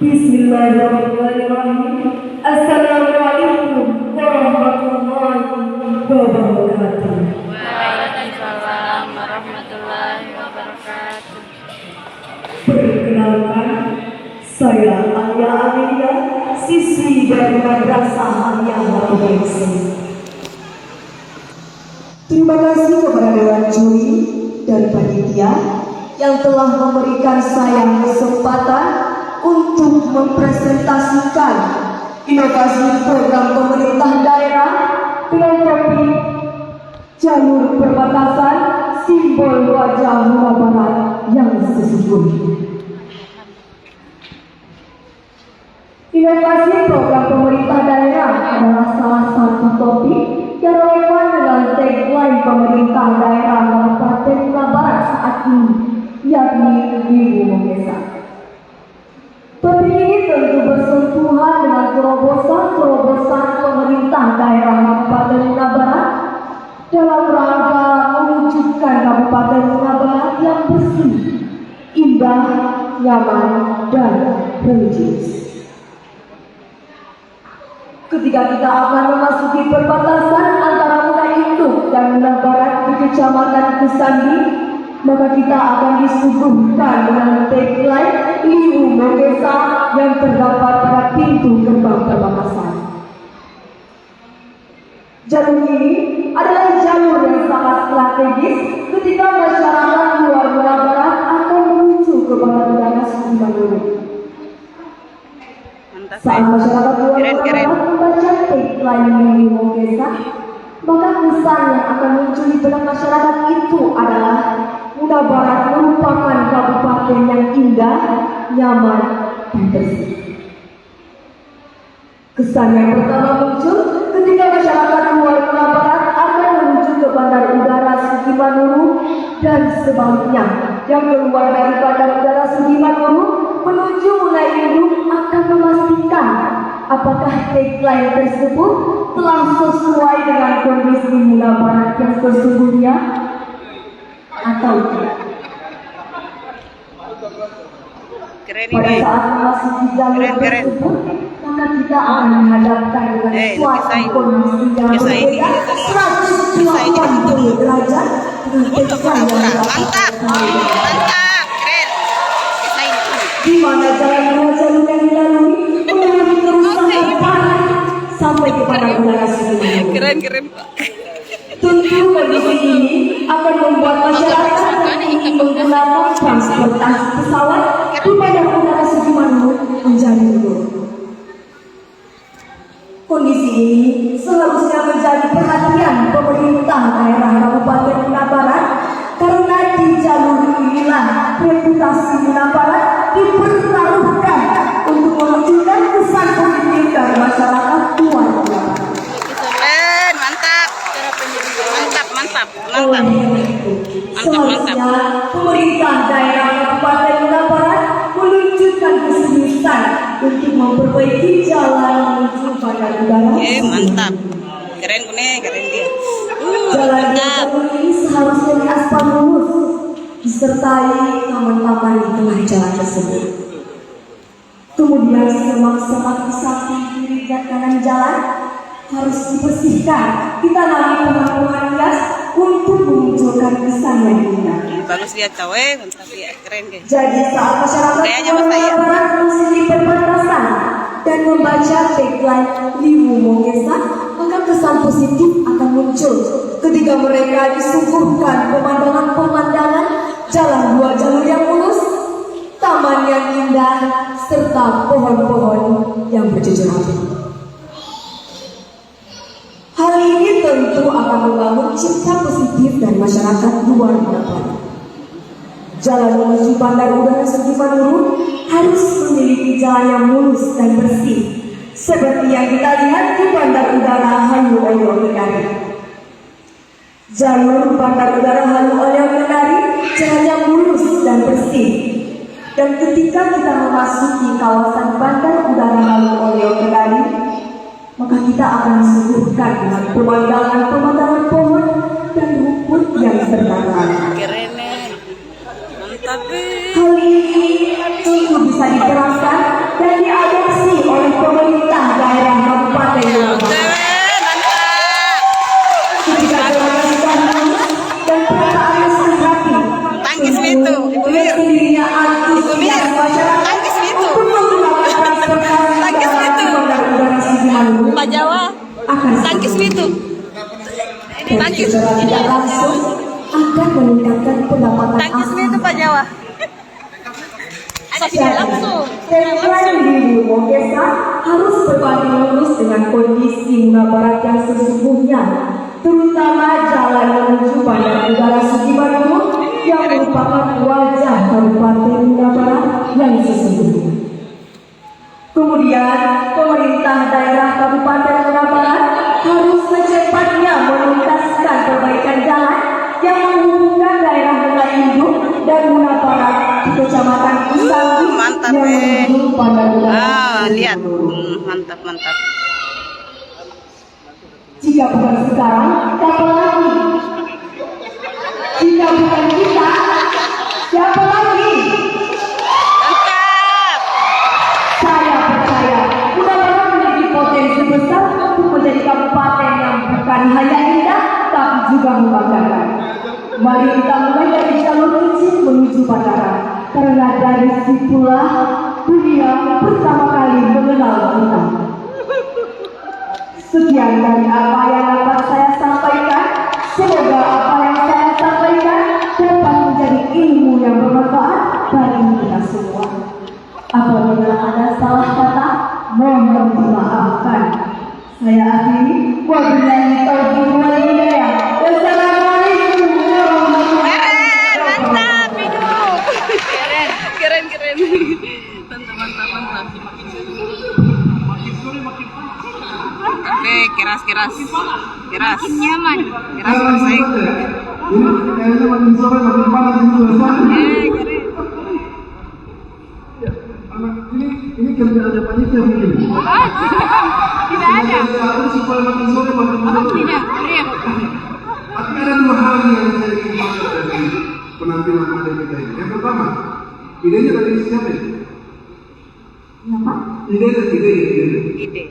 Bismillahirrahmanirrahim. Assalamualaikum warahmatullahi wabarakatuh. Waalaikumsalam warahmatullahi wabarakatuh. Perkenalkan, saya Alia Amelia, siswi dari Madrasah Aliyah Wabarakatuh. Terima kasih kepada Dewan Juri dan Panitia yang telah memberikan saya kesempatan untuk mempresentasikan inovasi program pemerintah daerah dengan topik jalur perbatasan simbol wajah Jawa Barat yang sesungguhnya. Inovasi program pemerintah daerah adalah salah satu topik yang relevan dengan tagline pemerintah daerah Kabupaten Jawa Barat saat ini, yakni Ibu Mengesa. Topik ini tentu bersentuhan dengan terobosan pemerintah daerah Kabupaten Jawa Barat dalam rangka mewujudkan Kabupaten Jawa Barat yang bersih, indah, nyaman, dan religius. Ketika kita akan memasuki perbatasan antara Muda Induk dan Muda Barat di Kecamatan Kesambi, maka kita akan disuguhkan dengan tagline Ibu Mengesa yang terdapat pada pintu gerbang perbatasan. Jalur ini adalah jalur yang sangat strategis ketika masyarakat luar Muda Barat akan menuju ke Bandar Udara Sudirman. Saat masyarakat luar Muda Barat membaca tagline Ibu Mengesa, maka kesan yang akan muncul di benak masyarakat itu adalah Muda Barat merupakan kabupaten yang indah, nyaman, dan bersih. Kesan yang pertama muncul ketika masyarakat luar Muda Barat akan menuju ke Bandar Udara Sudirman dan sebaliknya, yang keluar dari Bandar Udara Sudirman menuju Muda Induk akan memastikan apakah tagline tersebut telah sesuai dengan kondisi Muda Barat yang sesungguhnya atau tidak. Pada saat memasuki jalur tersebut, maka kita akan menghadapkan dengan suatu kondisi yang berbeda 180 derajat dengan tagline yang Mantap, keren. di mana jalan jalur yang dilalui melalui terus sampai parah sampai kepada Udara Sudirman. Keren. Tentu kondisi ini akan membuat masyarakat ingin menggunakan transportasi pesawat di Bandar Udara Sudirman menjadi turun. Kondisi ini seharusnya menjadi perhatian pemerintah daerah Kabupaten Muda Barat karena di jalur inilah reputasi Muda Barat dipertaruhkan untuk menunjukkan kesan positif dari masyarakat luar Muda Barat. Keren, mantap. Seharusnya pemerintah daerah Kabupaten Muda Barat menunjukkan keseriusan untuk memperbaiki jalan menuju Bandar Udara. Mantap. Keren dia. Jalan yang ini seharusnya diaspal mulus, disertai taman-taman di tengah jalan tersebut. Kemudian semak-semak di samping kiri dan kanan jalan harus dibersihkan, ditanami pohon-pohon hias untuk memunculkan kesan yang indah. Bagus dia cawe, mantap dia, keren guys. Jadi saat masyarakat Muda Barat di perbatasan dan membaca tagline Ibu Mengesa, maka kesan positif akan muncul ketika mereka disuguhkan pemandangan-pemandangan jalan dua jalur yang mulus, taman yang indah, serta pohon-pohon yang berjejak rapi. Hal ini tentu akan membangun citra positif dari masyarakat luar Muda Barat. Jalan menuju Bandar Udara Sudirman harus memiliki jalan yang mulus dan bersih, seperti yang kita lihat di Bandar Udara Halu Oleo Kendari. Jalur Bandar Udara Halu Oleo Kendari jalannya mulus dan bersih. Dan ketika kita memasuki kawasan Bandar Udara Halu Oleo Kendari, maka kita akan disuguhkan dengan pemandangan pohon dan rumput yang berdangkal. Keren, mantap. Hal ini tentu bisa diterapkan dan secara tidak langsung akan meningkatkan pendapatan Tangkis asli. itu Pak Jawa. Ada tidak langsung. Tagline di Lumo Desa harus berbanding lurus dengan kondisi Muna Barat yang sesungguhnya, terutama jalan menuju Bandar Udara Sudimanto yang merupakan wajah Kabupaten Muna Barat yang sesungguhnya. Kemudian, pemerintah daerah Kabupaten Muna Barat harus secepatnya menuntaskan perbaikan jalan yang menghubungkan daerah Muna Induk dan Muna Barat di Kecamatan Kusambi Mantap, yang menuju Bandar Udara. Lihat. Mantap, mantap. Jika bukan sekarang, siapa lagi? Jika bukan kita, siapa lagi? Mantap. Saya percaya, Muna Barat memiliki potensi besar untuk menjadi kabupaten yang bukan hanya indah, tapi juga membanggakan. Mari kita mulai dari jalur kecil menuju bandara, karena dari situlah dunia pertama kali mengenal kita. Sekian dari apa yang dapat saya sampaikan. Semoga apa yang saya sampaikan dapat menjadi ilmu yang bermanfaat bagi kita semua. Apabila ada salah kata, mohon dimaafkan. Saya akhiri. Wabillahi taufiq wal hidayah. Wassalamualaikum warahmatullahi wabarakatuh. Keren. Mantap. Oke, keras. Nyaman. Keras bersaing. Ini kayaknya makin sore makin panas ini suasana. Keren. Anak ini kerjaannya panitia mungkin. Tidak ada. Saya supaya makin sore makin panas. Tidak, Ria. Tapi ada dua hal yang saya ingin bahas dari penampilan model kita ini. Yang pertama, idenya dari siapa ini? Siapa? Ide. Ide.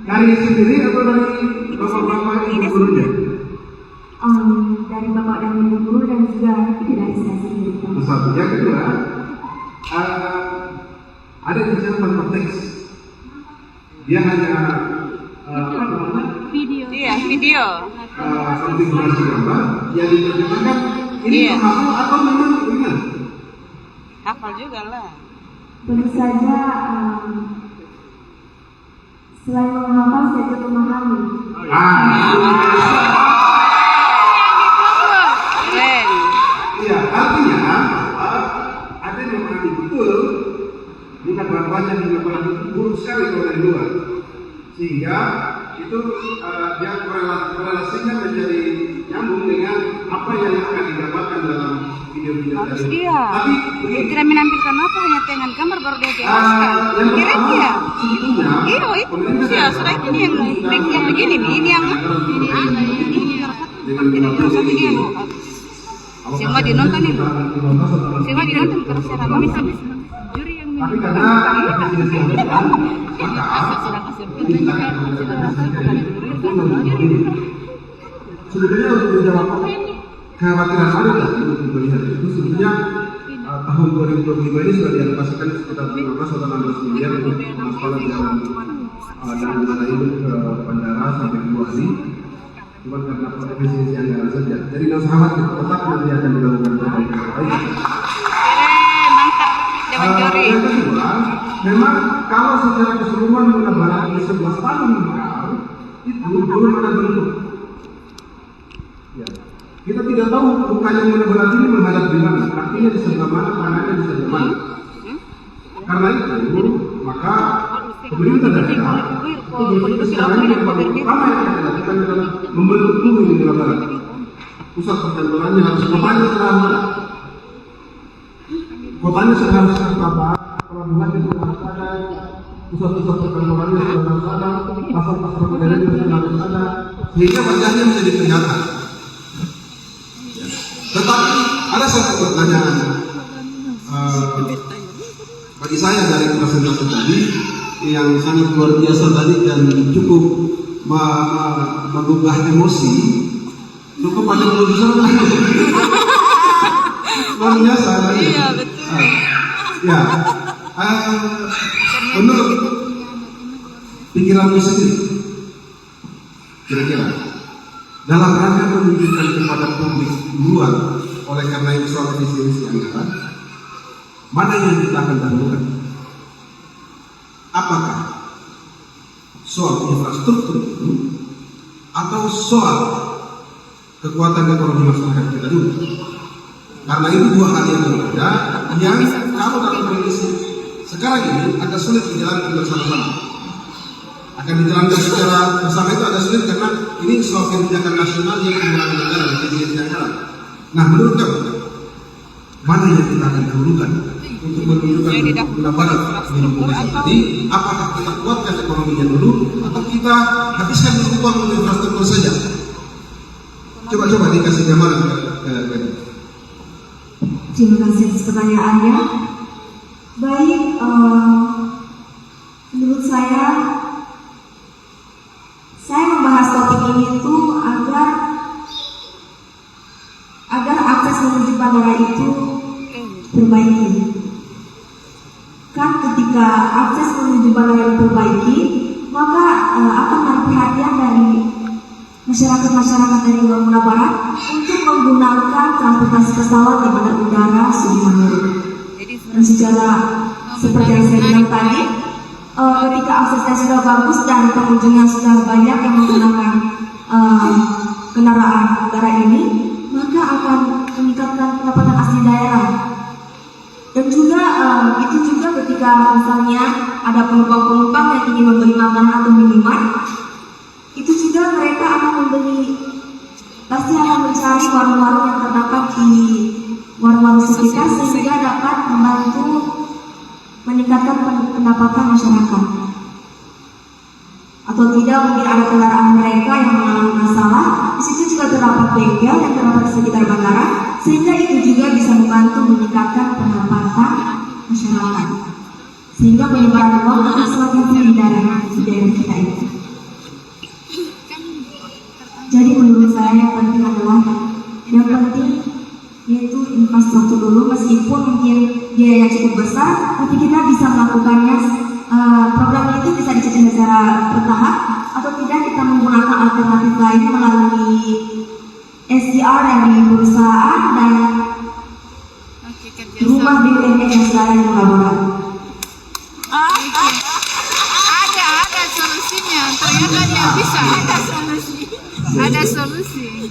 Dari sendiri atau dari bapak-bapak ibu gurunya? Dari bapak dan ibu guru dan juga dari saya sendiri. Itu satu. Yang kedua, ada yang bicara tanpa teks. Dia hanya Video. Iya, video. konfigurasi gambar yang diterjemahkan. Ini Iya. hafal atau memang ingat? Hafal juga lah. Tentu saja selain menghafal saya juga memahami. Keren. Iya, artinya bahwa ada yang memahami betul, bukan bahwanya hingga paling buruk sekali kalau dari luar, sehingga itu dia korelasinya menjadi nyambung dengan apa yang akan digambarkan dalam video-video Harus tadi. dia. Tapi Dia begini, tidak menampilkan apa, hanya dengan gambar baru dia jelaskan. yang Kira pertama dia. sebetulnya Iya, itu pemerintah ya, sudah ini yang begini nih, ini yang dengan satu dia loh. Semua dinonton ini. Semua dinonton karena secara habis juri yang tapi karena tidak dilakukan, maka sebetulnya untuk menjawab kekhawatiran ada untuk melihat itu sebetulnya tahun 2025 ini sudah dialokasikan sekitar 15 atau 16 miliar untuk pengaspalan jalan dari Muna Induk ke bandara sampai ke Buali. Cuma karena efisiensi anggaran saja. Jadi nggak usah khawatir, tetap nanti akan dilakukan perbaikan. Keren, mantap. Jangan juri. Yang kedua, memang kalau secara keseluruhan Muna Barat ini 11 tahun mekar, itu belum ada bentuk. Ya. Kita tidak tahu bukannya Muna Barat ini menghadap di mana, artinya di sebelah mana, panahnya di sebelah mana. Karena itu, maka pemerintah daerah itu sekarang ini yang paling pertama yang akan dilakukan adalah membentuk dulu di Muna Barat. Pusat perkantorannya harus kotanya selama. Kotanya harus tertata, pelabuhannya juga harus ada, pusat-pusat perkantorannya juga harus ada, pasar-pasar modern juga harus ada, sehingga wajahnya menjadi kelihatan. Ya. Tetapi ada satu pertanyaan bagi saya dari presentasi tadi yang sangat luar biasa tadi dan cukup menggugah emosi. Cukup ada produser luar biasa tadi. Iya, betul. Ya, menurut pikiranmu sendiri, kira-kira dalam rangka menunjukkan kepada publik luar. Oleh karena itu soal efisiensi anggaran, mana yang kita akan dahulukan? Apakah soal infrastruktur itu atau soal kekuatan ekonomi masyarakat kita dulu? Karena itu dua hal yang berbeda yang kalau dalam kondisi sekarang ini agak sulit dijalankan bersama-sama. Akan dijalankan secara bersama itu agak sulit karena ini soal kebijakan nasional yang menggunakan negara dan efisiensi anggaran. Nah, menurut kamu mana yang kita akan dahulukan untuk menunjukkan pendapat Indonesia tadi? Apakah kita kuatkan ekonominya dulu atau kita habiskan dulu uang untuk infrastruktur saja? Coba dikasih gambaran ke Terima kasih atas pertanyaannya. Baik, menurut saya membahas topik ini itu agar akses menuju bandara itu perbaiki. Kan ketika akses menuju bandara diperbaiki, maka akan menarik perhatian dari masyarakat dari Lampung Barat untuk menggunakan transportasi pesawat di bandara udara Sudirman Halim. Dan secara seperti yang saya bilang tadi, ketika aksesnya sudah bagus dan pengunjungnya sudah banyak yang menggunakan kendaraan udara ini, maka akan meningkatkan pendapatan asli daerah. Dan juga itu juga ketika misalnya ada penumpang-penumpang yang ingin membeli makanan atau minuman, itu juga mereka pasti akan mencari warung-warung yang terdapat di warung-warung sekitar sehingga dapat membantu meningkatkan pendapatan masyarakat. Atau tidak mungkin ada kendaraan mereka yang mengalami masalah, di situ juga terdapat bengkel yang terdapat di sekitar bandara, sehingga itu juga bisa membantu meningkatkan pendapatan masyarakat. Sehingga penyebaran uang akan semakin tinggi di daerah kita ini. Jadi menurut saya yang penting yaitu infrastruktur dulu, meskipun mungkin biayanya cukup besar, tapi kita bisa melakukannya. Program itu bisa dicicil secara bertahap atau tidak kita menggunakan alternatif lain melalui SDR dari perusahaan dan rumah BUMN yang selain kolaborasi. Ada solusinya, ternyata dia bisa, ada solusi.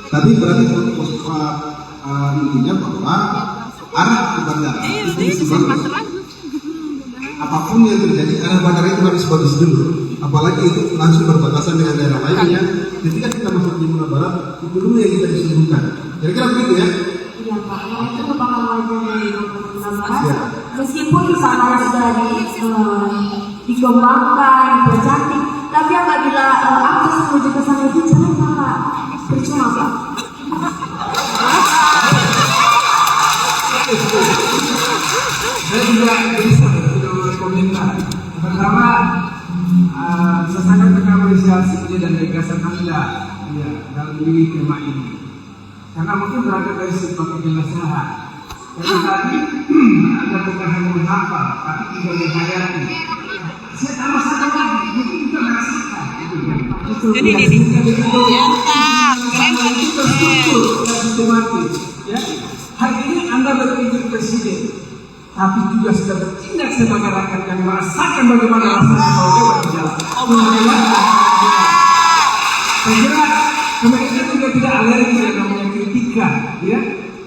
Tapi berarti intinya bahwa arah ke bandara itu apapun yang terjadi, arah bandara itu harus bagus dulu. Apalagi itu langsung berbatasan dengan daerah lainnya. Ketika kita masuk di Lampung Barat, itu dulu yang kita disuguhkan. Kira-kira begitu ya? Iya Pak, itu merupakan wajah dari Lampung Barat. Meskipun di sana sudah dikembangkan, dipercantik, tapi apabila akses menuju ke sana itu jangan Pak, percuma Pak. Saya juga bisa berkomentar. Pertama, saya sangat mengapresiasi ide dan gagasan Anda ya, dalam diri tema ini. Karena mungkin berangkat dari sebuah penjelasan. Karena tadi Anda bukan hanya menghafal, tapi juga menghayati. Saya tambah satu lagi, mungkin juga merasakan. Jadi terstruktur dan sistematis. Ya. Hari ini Anda berpikir presiden, tapi juga sudah bertindak sebagai rakyat yang merasakan bagaimana rasanya kalau lewat di jalan. Saya kira pemerintah juga tidak alergi yang namanya kritikan, ya.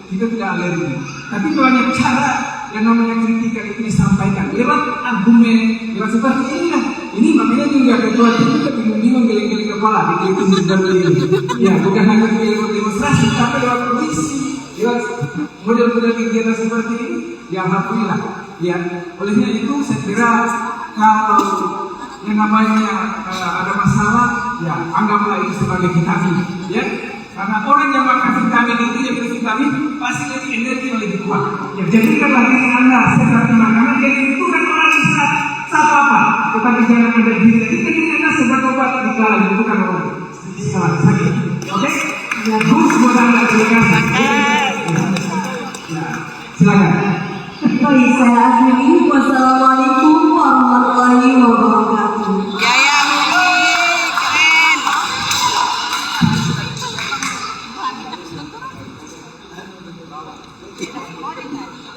Kita tidak alergi. Tapi banyak cara yang namanya kritikan itu disampaikan lewat argumen, lewat seperti ini lah. Ini makanya juga ketua itu juga bingung-bingung geleng-geleng kepala di itu dan ini. Ya, bukan hanya lewat demonstrasi, tapi lewat kondisi, lewat model-model kegiatan seperti ini. Ya alhamdulillah. Ya, olehnya itu saya kira kalau yang namanya ada masalah, ya anggaplah ini sebagai vitamin, ya. Karena orang yang makan vitamin itu yang vitamin pasti lebih energi lebih kuat. Ya, jadikanlah diri Anda seperti makanan yang dibutuhkan orang istirahat saat apa? Tetapi jangan ada diri. Jadikan diri Anda sebagai obat di kala dibutuhkan orang istirahat sakit. Oke? Ya, terus buat Anda terima kasih. Silakan. Baik, saya akhiri. Wassalamualaikum warahmatullahi wabarakatuh. Ya, keren. Beda recording kan?